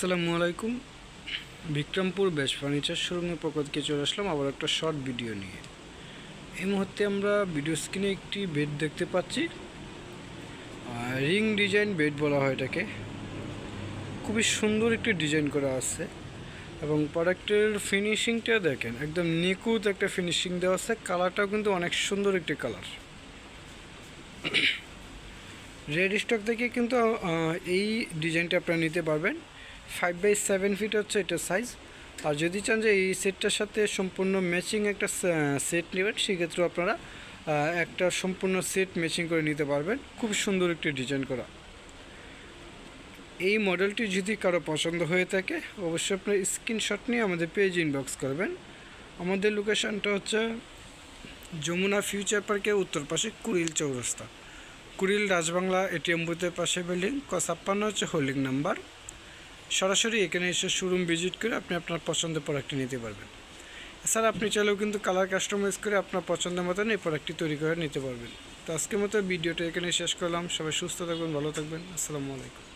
আসসালামু আলাইকুম। Bikrampur best furniture শোরুমের পক্ষ থেকে চলে আসলাম আবার একটা শর্ট ভিডিও নিয়ে। এই মুহূর্তে আমরা ভিডিও স্ক্রিনে একটি বেড দেখতে পাচ্ছি। রিং ডিজাইন বেড বলা হয় এটাকে। খুবই সুন্দর একটি ডিজাইন করা আছে এবং প্রোডাক্টের ফিনিশিংটা দেখেন, একদম নিখুঁত একটা ফিনিশিং দেওয়া আছে। কালারটাও কিন্তু অনেক সুন্দর একটি কালার। রেড স্টক থেকে কিন্তু এই ডিজাইনটা আপনারা নিতে পারবেন। 5x7 ফিট হচ্ছে এটা সাইজ। আর যদি চান যে এই সেটটার সাথে সম্পূর্ণ ম্যাচিং একটা সেট নেবেন, সেক্ষেত্রেও আপনারা একটা সম্পূর্ণ সেট ম্যাচিং করে নিতে পারবেন। খুব সুন্দর একটি ডিজাইন করা। এই মডেলটি যদি কারো পছন্দ হয়ে থাকে, অবশ্যই আপনার স্ক্রিনশট নিয়ে আমাদের পেজ ইনবক্স করবেন। আমাদের লোকেশানটা হচ্ছে যমুনা ফিউচার পার্কের উত্তর পাশে কুড়িল চৌরাস্তা, কুড়িল রাজবাংলা এটিএম বুথের পাশে বিল্ডিং, ক56 হচ্ছে হোল্ডিং নাম্বার। সরাসরি এখানে এসে শোরুম ভিজিট করে আপনি আপনার পছন্দের প্রোডাক্টটি নিতে পারবেন। এছাড়া আপনি চাইলেও কিন্তু কালার কাস্টমাইজ করে আপনার পছন্দের মতন এই প্রোডাক্টটি তৈরি করে নিতে পারবেন। তো আজকের মতো ভিডিওটা এখানে শেষ করলাম। সবাই সুস্থ থাকবেন, ভালো থাকবেন। আসসালামু আলাইকুম।